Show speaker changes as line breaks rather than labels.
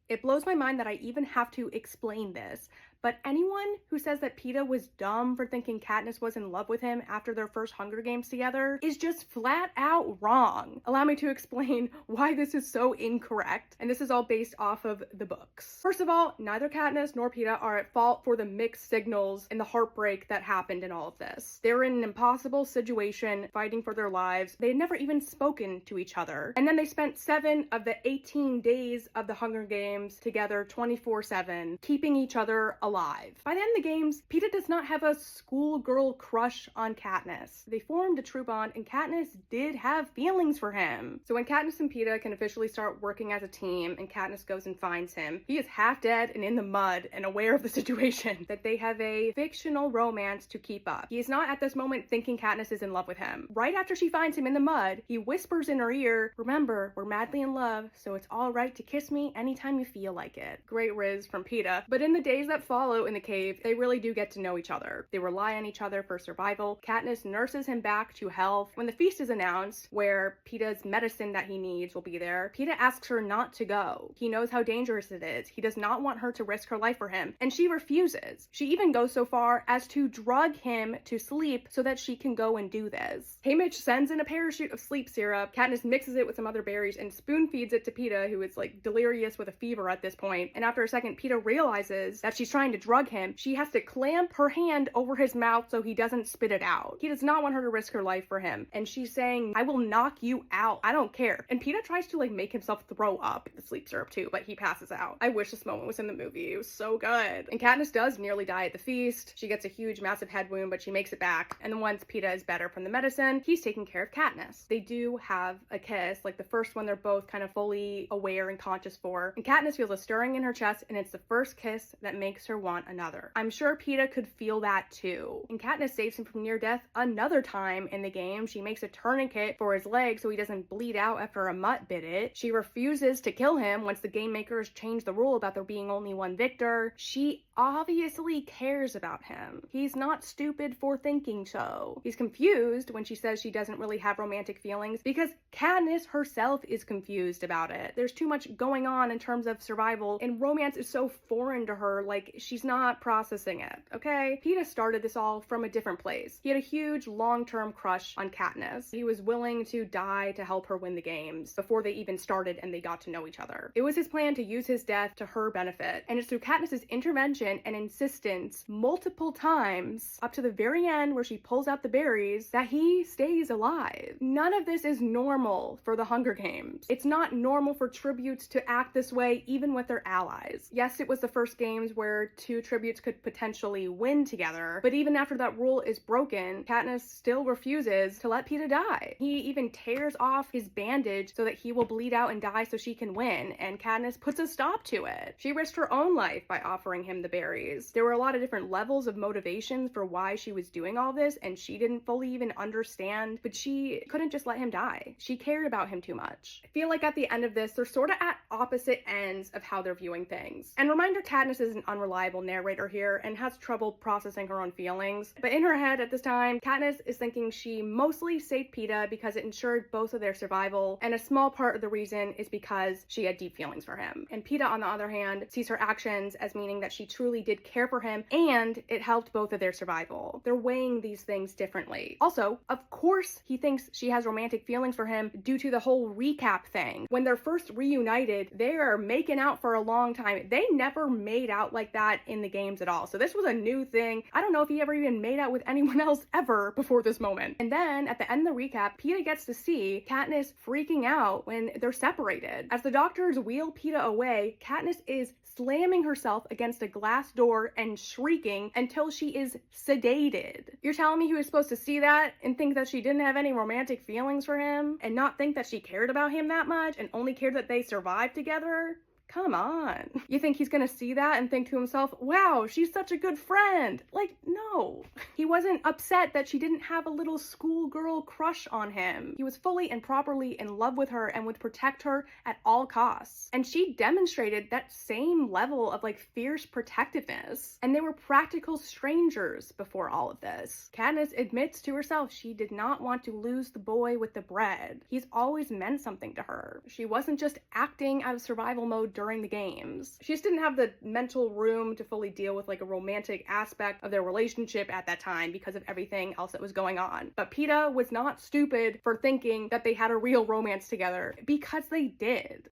It blows my mind that I even have to explain this, but anyone who says that Peeta was dumb for thinking Katniss was in love with him after their first Hunger Games together is just flat out wrong. Allow me to explain why this is so incorrect, and this is all based off of the books. First of all, neither Katniss nor Peeta are at fault for the mixed signals and the heartbreak that happened in all of this. They were in an impossible situation, fighting for their lives. They had never even spoken to each other. And then they spent 7 of the 18 days of the Hunger Games together 24/7, keeping each other alive. By the end of the games, Peeta does not have a schoolgirl crush on Katniss. They formed a true bond, and Katniss did have feelings for him. So when Katniss and Peeta can officially start working as a team, and Katniss goes and finds him, he is half dead and in the mud and aware of the situation, that they have a fictional romance to keep up. He is not at this moment thinking Katniss is in love with him. Right after she finds him in the mud, he whispers in her ear, "Remember, we're madly in love, so it's all right to kiss me anytime you feel like it." Great riz from Peeta. But in the days that follow in the cave, they really do get to know each other. They rely on each other for survival. Katniss nurses him back to health. When the feast is announced, where Peeta's medicine that he needs will be there, Peeta asks her not to go. He knows how dangerous it is. He does not want her to risk her life for him, and she refuses. She even goes so far as to drug him to sleep so that she can go and do this. Haymitch sends in a parachute of sleep syrup. Katniss mixes it with some other berries and spoon feeds it to Peeta, who is like delirious with a fever at this point. And after a second, Peeta realizes that she's trying to drug him. She has to clamp her hand over his mouth so he doesn't spit it out. He does not want her to risk her life for him. And she's saying, "I will knock you out. I don't care." And Peeta tries to like make himself throw up the sleep syrup too, but he passes out. I wish this moment was in the movie. It was so good. And Katniss does nearly die at the feast. She gets a huge, massive head wound, but she makes it back. And then once Peeta is better from the medicine, he's taking care of Katniss. They do have a kiss, like the first one they're both kind of fully aware and conscious for. And Katniss feels a stirring in her chest, and it's the first kiss that makes her want another. I'm sure Peeta could feel that too. And Katniss saves him from near death another time in the game. She makes a tourniquet for his leg so he doesn't bleed out after a mutt bit it. She refuses to kill him once the game makers change the rule about there being only one victor. She obviously cares about him. He's not stupid for thinking so. He's confused when she says she doesn't really have romantic feelings because Katniss herself is confused about it. There's too much going on in terms of survival, and romance is so foreign to her, like she's not processing it, okay? Peeta started this all from a different place. He had a huge long-term crush on Katniss. He was willing to die to help her win the games before they even started and they got to know each other. It was his plan to use his death to her benefit, and it's through Katniss's intervention and insistence multiple times up to the very end where she pulls out the berries that he stays alive. None of this is normal for the Hunger Games. It's not normal for tributes to act this way even with their allies. Yes, it was the first games where 2 tributes could potentially win together, but even after that rule is broken, Katniss still refuses to let Peeta die. He even tears off his bandage so that he will bleed out and die so she can win, and Katniss puts a stop to it. She risked her own life by offering him the berries. There were a lot of different levels of motivations for why she was doing all this, and she didn't fully even understand, but she couldn't just let him die. She cared about him too much. I feel like at the end of this, they're sort of at opposite ends of how they're viewing things. And reminder, Katniss is an unreliable narrator here and has trouble processing her own feelings, but in her head at this time, Katniss is thinking she mostly saved Peeta because it ensured both of their survival, and a small part of the reason is because she had deep feelings for him. And Peeta, on the other hand, sees her actions as meaning that she truly did care for him and it helped both of their survival. They're weighing these things differently. Also, of course, he thinks she has romantic feelings for him due to the whole recap thing. When they're first reunited, they are making out for a long time. They never made out like that in the games at all. So this was a new thing. I don't know if he ever even made out with anyone else ever before this moment. And then at the end of the recap, Peeta gets to see Katniss freaking out when they're separated. As the doctors wheel Peeta away, Katniss is slamming herself against a glass door and shrieking until she is sedated. You're telling me he was supposed to see that and think that she didn't have any romantic feelings for him and not think that she cared about him that much and only cared that they survived together? Come on. You think he's gonna see that and think to himself, wow, she's such a good friend? Like, no. He wasn't upset that she didn't have a little schoolgirl crush on him. He was fully and properly in love with her and would protect her at all costs. And she demonstrated that same level of like fierce protectiveness. And they were practical strangers before all of this. Katniss admits to herself she did not want to lose the boy with the bread. He's always meant something to her. She wasn't just acting out of survival mode during the games. She just didn't have the mental room to fully deal with like a romantic aspect of their relationship at that time because of everything else that was going on. But Peeta was not stupid for thinking that they had a real romance together, because they did.